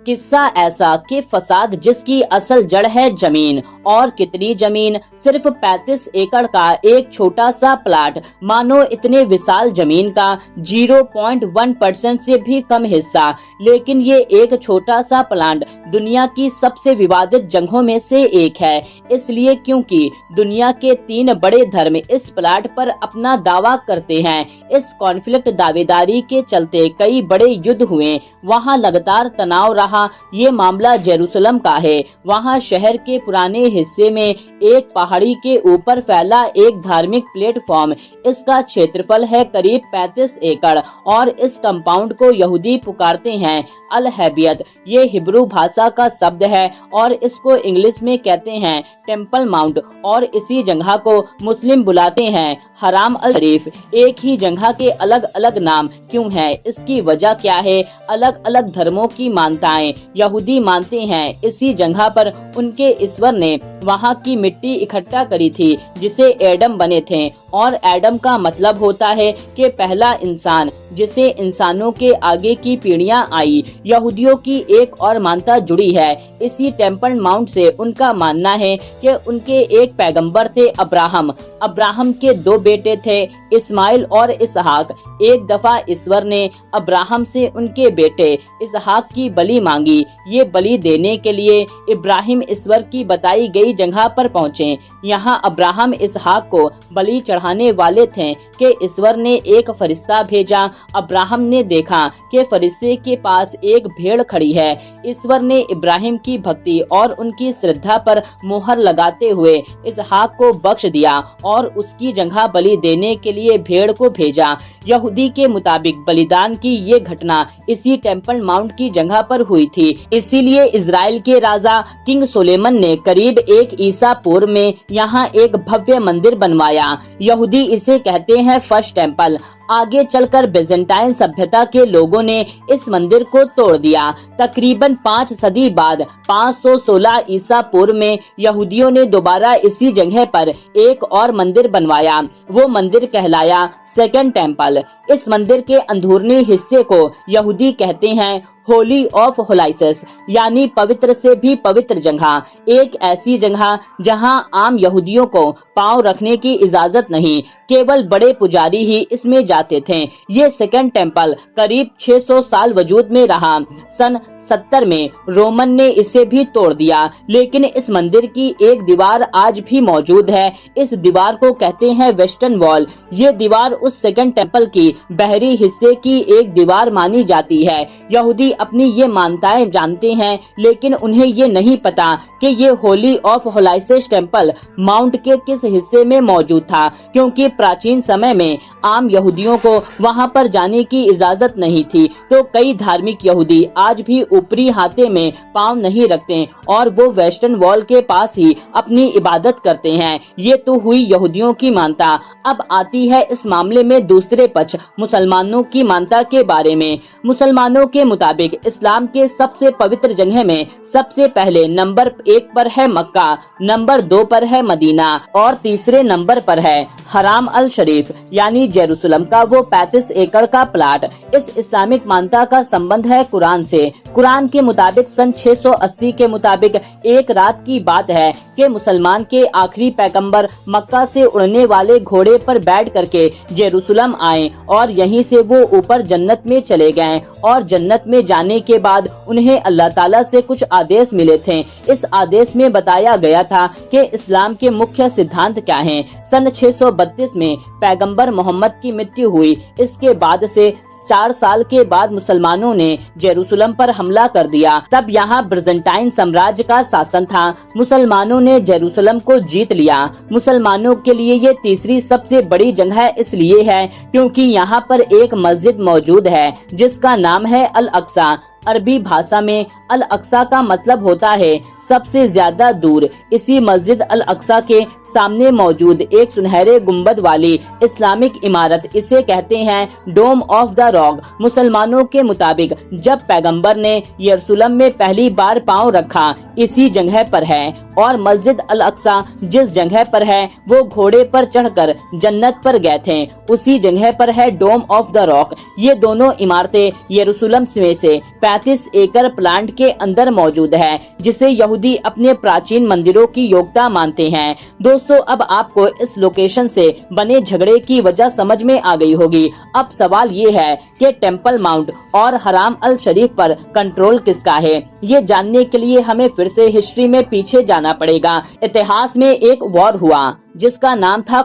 किस्सा ऐसा कि फसाद जिसकी असल जड़ है जमीन। और कितनी जमीन? सिर्फ 35 एकड़ का एक छोटा सा प्लाट, मानो इतने विशाल जमीन का 0.1% से भी कम हिस्सा। लेकिन ये एक छोटा सा प्लाट दुनिया की सबसे विवादित जगहों में से एक है। इसलिए क्योंकि दुनिया के 3 बड़े धर्म इस प्लाट पर अपना दावा करते हैं। इस कॉन्फ्लिक्ट दावेदारी के चलते कई बड़े युद्ध हुए, वहाँ लगातार तनाव रहा। ये मामला जेरूसलम का है। वहाँ शहर के पुराने हिस्से में एक पहाड़ी के ऊपर फैला एक धार्मिक प्लेटफॉर्म। इसका क्षेत्रफल है करीब 35 एकड़ और इस कंपाउंड को यहूदी पुकारते हैं अल हैबियत। ये हिब्रू भाषा का शब्द है और इसको इंग्लिश में कहते हैं टेम्पल माउंट। और इसी जगह को मुस्लिम बुलाते हैं हराम अल शरीफ। एक ही जगह के अलग अलग नाम क्यों है? इसकी वजह क्या है? अलग अलग धर्मों की मान्यताएं। यहूदी मानते हैं इसी जगह पर उनके ईश्वर ने वहाँ की मिट्टी इकट्ठा करी थी जिसे एडम बने थे। और एडम का मतलब होता है कि पहला इंसान, जिसे इंसानों के आगे की पीढ़ियां आई। यहूदियों की एक और मान्यता जुड़ी है इसी टेम्पल माउंट से। उनका मानना है कि उनके एक पैगंबर थे अब्राहम। अब्राहम के 2 बेटे थे, इस्माइल और इसहाक। एक दफा ईश्वर ने अब्राहम से उनके बेटे इसहाक की बलि मांगी। ये बलि देने के लिए इब्राहिम ईश्वर की बताई गई जगह पर पहुँचे। यहाँ अब्राहम इसहाक को बलि चढ़ाने वाले थे कि ईश्वर ने एक फरिश्ता भेजा। अब्राहम ने देखा कि फरिश्ते के पास एक भेड़ खड़ी है। ईश्वर ने इब्राहिम की भक्ति और उनकी श्रद्धा पर मोहर लगाते हुए इसहाक को बख्श दिया और उसकी जगह बलि देने के लिए भेड़ को भेजा। यहूदी के मुताबिक बलिदान की ये घटना इसी टेम्पल माउंट की जगह पर हुई थी। इसीलिए इजराइल के राजा किंग सुलेमान ने करीब 1 ईसा पूर्व में यहाँ एक भव्य मंदिर बनवाया। यहूदी इसे कहते हैं फर्स्ट टेम्पल। आगे चलकर बिजेंटाइन सभ्यता के लोगों ने इस मंदिर को तोड़ दिया। तकरीबन 5 सदी बाद 516 ईसा पूर्व में यहूदियों ने दोबारा इसी जगह पर एक और मंदिर बनवाया। वो मंदिर कहलाया सेकंड टेम्पल। इस मंदिर के अंदरूनी हिस्से को यहूदी कहते हैं होली ऑफ होलाइसेस, यानी पवित्र से भी पवित्र जगह। एक ऐसी जगह जहां आम यहूदियों को पांव रखने की इजाजत नहीं, केवल बड़े पुजारी ही इसमें जाते थे। ये सेकंड टेम्पल करीब 600 साल वजूद में रहा। सन 70 में रोमन ने इसे भी तोड़ दिया, लेकिन इस मंदिर की एक दीवार आज भी मौजूद है। इस दीवार को कहते हैं वेस्टर्न वॉल। ये दीवार उस सेकंड टेम्पल की बाहरी हिस्से की एक दीवार मानी जाती है। यहूदी अपनी ये मान्यताएं जानते हैं, लेकिन उन्हें ये नहीं पता कि ये होली ऑफ होलाइसेस टेम्पल माउंट के किस हिस्से में मौजूद था, क्योंकि प्राचीन समय में आम यहूदियों को वहां पर जाने की इजाजत नहीं थी। तो कई धार्मिक यहूदी आज भी ऊपरी हाथे में पांव नहीं रखते और वो वेस्टर्न वॉल के पास ही अपनी इबादत करते हैं। ये तो हुई यहूदियों की मान्यता। अब आती है इस मामले में दूसरे पक्ष मुसलमानों की मान्यता के बारे में। मुसलमानों के मुताबिक इस्लाम के सबसे पवित्र जगह में सबसे पहले नंबर 1 पर है मक्का, नंबर 2 पर है मदीना और तीसरे नंबर पर है हराम अल शरीफ, यानी जेरूसलम का वो 35 एकड़ का प्लाट। इस इस्लामिक मान्यता का संबंध है कुरान से। कुरान के मुताबिक सन 680 के मुताबिक एक रात की बात है कि मुसलमान के आखिरी पैगंबर मक्का से उड़ने वाले घोड़े पर बैठ करके जेरूसलम आए और यहीं से वो ऊपर जन्नत में चले गए। और जन्नत में जाने के बाद उन्हें अल्लाह ताला से कुछ आदेश मिले थे। इस आदेश में बताया गया था कि इस्लाम के मुख्य सिद्धांत क्या हैं। सन 632 में पैगंबर मोहम्मद की मृत्यु हुई। इसके बाद से 4 साल के बाद मुसलमानों ने जेरूसलम पर हमला कर दिया। तब यहाँ बिजेंटाइन साम्राज्य का शासन था। मुसलमानों ने जेरूसलम को जीत लिया। मुसलमानों के लिए ये तीसरी सबसे बड़ी जगह इसलिए है क्योंकि यहाँ पर एक मस्जिद मौजूद है जिसका नाम है अल अक्सा। अरबी भाषा में अल अक्सा का मतलब होता है सबसे ज्यादा दूर। इसी मस्जिद अल अक्सा के सामने मौजूद एक सुनहरे गुंबद वाली इस्लामिक इमारत, इसे कहते हैं डोम ऑफ द रॉक। मुसलमानों के मुताबिक जब पैगंबर ने यरूशलेम में पहली बार पांव रखा इसी जगह पर है और मस्जिद अल अक्सा जिस जगह पर है वो घोड़े पर चढ़कर जन्नत पर गए थे, उसी जगह पर है डोम ऑफ द रॉक। ये दोनों इमारतें यरूशलेम में से 35 एकड़ प्लांट के अंदर मौजूद है, जिसे यहूदी अपने प्राचीन मंदिरों की योग्यता मानते हैं। दोस्तों, अब आपको इस लोकेशन से बने झगड़े की वजह समझ में आ गई होगी। अब सवाल ये है कि टेम्पल माउंट और हराम अल शरीफ पर कंट्रोल किसका है। ये जानने के लिए हमें फिर से हिस्ट्री में पीछे जाना पड़ेगा। इतिहास में एक वॉर हुआ जिसका नाम था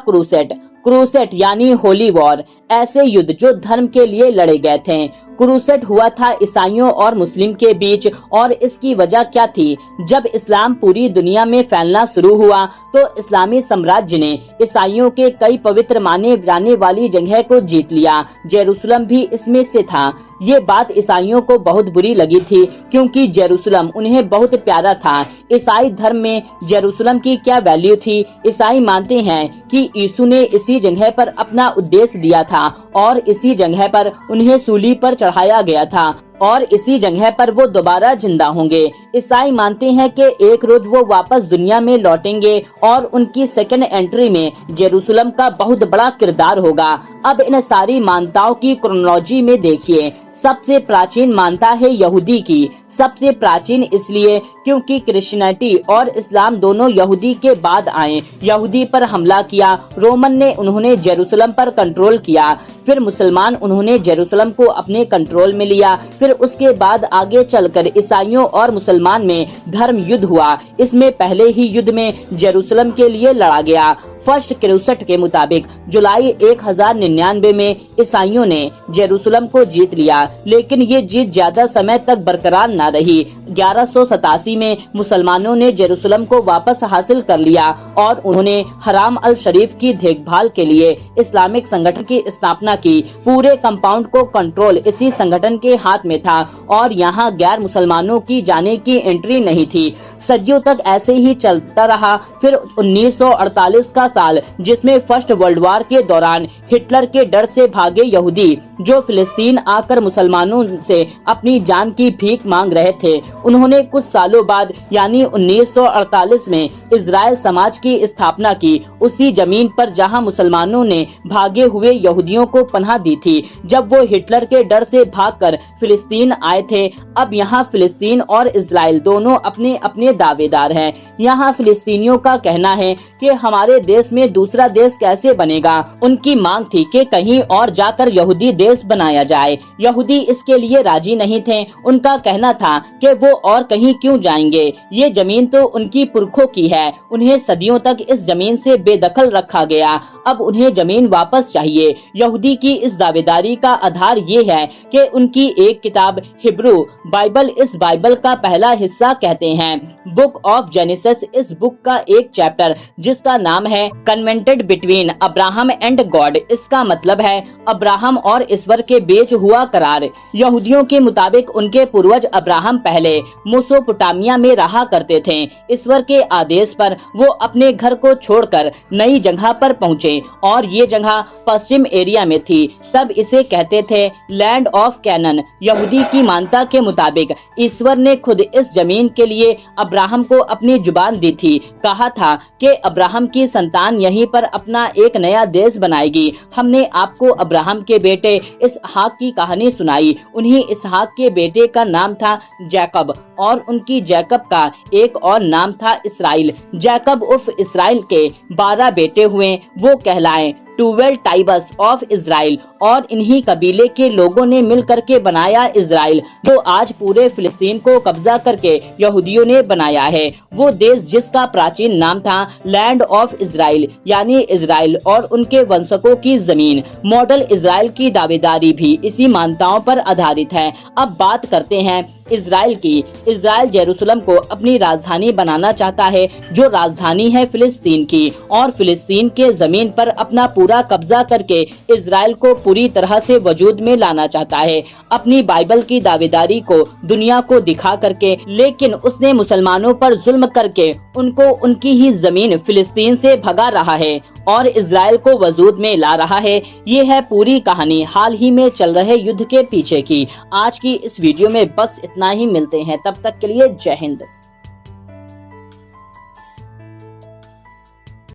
क्रूसेट यानी होली वॉर। ऐसे युद्ध जो धर्म के लिए लड़े गए थे। क्रूसेट हुआ था ईसाइयों और मुस्लिम के बीच, और इसकी वजह क्या थी? जब इस्लाम पूरी दुनिया में फैलना शुरू हुआ तो इस्लामी साम्राज्य ने ईसाइयों के कई पवित्र माने जाने वाली जगह को जीत लिया। जेरूसलम भी इसमें से था। ये बात ईसाइयों को बहुत बुरी लगी थी, क्योंकि जेरूसलम उन्हें बहुत प्यारा था। ईसाई धर्म में जेरूसलम की क्या वैल्यू थी? ईसाई मानते हैं कि यीशु ने इसी जगह पर अपना उद्देश्य दिया था और इसी जगह पर उन्हें सूली पर चढ़ाया गया था और इसी जगह पर वो दोबारा जिंदा होंगे। ईसाई मानते हैं कि एक रोज वो वापस दुनिया में लौटेंगे और उनकी सेकंड एंट्री में जेरूसलम का बहुत बड़ा किरदार होगा। अब इन सारी मान्यताओं की क्रोनोलॉजी में देखिए। सबसे प्राचीन मान्यता है यहूदी की। सबसे प्राचीन इसलिए क्योंकि क्रिश्चियनिटी और इस्लाम दोनों यहूदी के बाद आए। यहूदी पर हमला किया रोमन ने, उन्होंने जेरूसलम पर कंट्रोल किया। फिर मुसलमान, उन्होंने जेरूसलम को अपने कंट्रोल में लिया। फिर उसके बाद आगे चलकर ईसाइयों और मुसलमान में धर्म युद्ध हुआ। इसमें पहले ही युद्ध में जेरूसलम के लिए लड़ा गया। फर्स्ट क्रूसेट के मुताबिक जुलाई 1099 में ईसाइयों ने जेरूसलम को जीत लिया, लेकिन ये जीत ज्यादा समय तक बरकरार न रही। 1187 में मुसलमानों ने जेरूसलम को वापस हासिल कर लिया और उन्होंने हराम अल शरीफ की देखभाल के लिए इस्लामिक संगठन की स्थापना की। पूरे कंपाउंड को कंट्रोल इसी संगठन के हाथ में था और यहाँ गैर मुसलमानों की जाने की एंट्री नहीं थी। सदियों तक ऐसे ही चलता रहा। फिर 1948 का साल, जिसमें फर्स्ट वर्ल्ड वॉर के दौरान हिटलर के डर से भागे यहूदी जो फिलिस्तीन आकर मुसलमानों से अपनी जान की भीख मांग रहे थे, उन्होंने कुछ सालों बाद यानी 1948 में इजराइल समाज की स्थापना की, उसी जमीन पर जहां मुसलमानों ने भागे हुए यहूदियों को पनाह दी थी जब वो हिटलर के डर से भागकर फिलिस्तीन आए थे। अब यहाँ फिलिस्तीन और इजराइल दोनों अपने अपने दावेदार हैं। यहाँ फिलिस्तीनियों का कहना है कि हमारे देश में दूसरा देश कैसे बनेगा। उनकी मांग थी कि कहीं और जाकर यहूदी देश बनाया जाए। यहूदी इसके लिए राजी नहीं थे। उनका कहना था कि वो और कहीं क्यों जाएंगे, ये जमीन तो उनकी पुरखों की है। उन्हें सदियों तक इस जमीन से बेदखल रखा गया, अब उन्हें जमीन वापस चाहिए। यहूदी की इस दावेदारी का आधार ये है कि उनकी एक किताब हिब्रू बाइबल, इस बाइबल का पहला हिस्सा कहते हैं बुक ऑफ जेनेसिस, इस बुक का एक चैप्टर जिसका नाम है कन्वेंटेड बिटवीन अब्राहम एंड गॉड, इसका मतलब है अब्राहम और ईश्वर के बीच हुआ करार। यहूदियों के मुताबिक उनके पूर्वज अब्राहम पहले मेसोपोटामिया में रहा करते थे। ईश्वर के आदेश पर वो अपने घर को छोड़कर नई जगह पर पहुँचे और ये जगह पश्चिम एरिया में थी। तब इसे कहते थे लैंड ऑफ कैनन। यहूदी की मान्यता के मुताबिक ईश्वर ने खुद इस जमीन के लिए अब्राहम को अपनी जुबान दी थी। कहा था कि अब्राहम की संतान यहीं पर अपना एक नया देश बनाएगी। हमने आपको अब्राहम के बेटे इसहाक की कहानी सुनाई। उन्हीं इसहाक के बेटे का नाम था जैकब और उनकी जैकब का एक और नाम था इसराइल। जैकब उर्फ इसराइल के 12 बेटे हुए, वो कहलाए 12 ट्राइब्स ऑफ इजराइल और इन्हीं कबीले के लोगों ने मिलकर के बनाया इजराइल, जो आज पूरे फिलिस्तीन को कब्जा करके यहूदियों ने बनाया है। वो देश जिसका प्राचीन नाम था लैंड ऑफ इजराइल यानी इजराइल और उनके वंशकों की जमीन। मॉडल इजराइल की दावेदारी भी इसी मान्यताओं पर आधारित है। अब बात करते हैं इजराइल की। इजराइल जेरूसलम को अपनी राजधानी बनाना चाहता है, जो राजधानी है फिलिस्तीन की, और फिलिस्तीन के जमीन पर अपना पूरा कब्जा करके इजराइल को पूरी तरह से वजूद में लाना चाहता है, अपनी बाइबल की दावेदारी को दुनिया को दिखा करके। लेकिन उसने मुसलमानों पर जुल्म करके उनको उनकी ही जमीन फिलिस्तीन से भगा रहा है और इजराइल को वजूद में ला रहा है। ये है पूरी कहानी हाल ही में चल रहे युद्ध के पीछे की। आज की इस वीडियो में बस इतना ही। मिलते हैं, तब तक के लिए जय हिंद।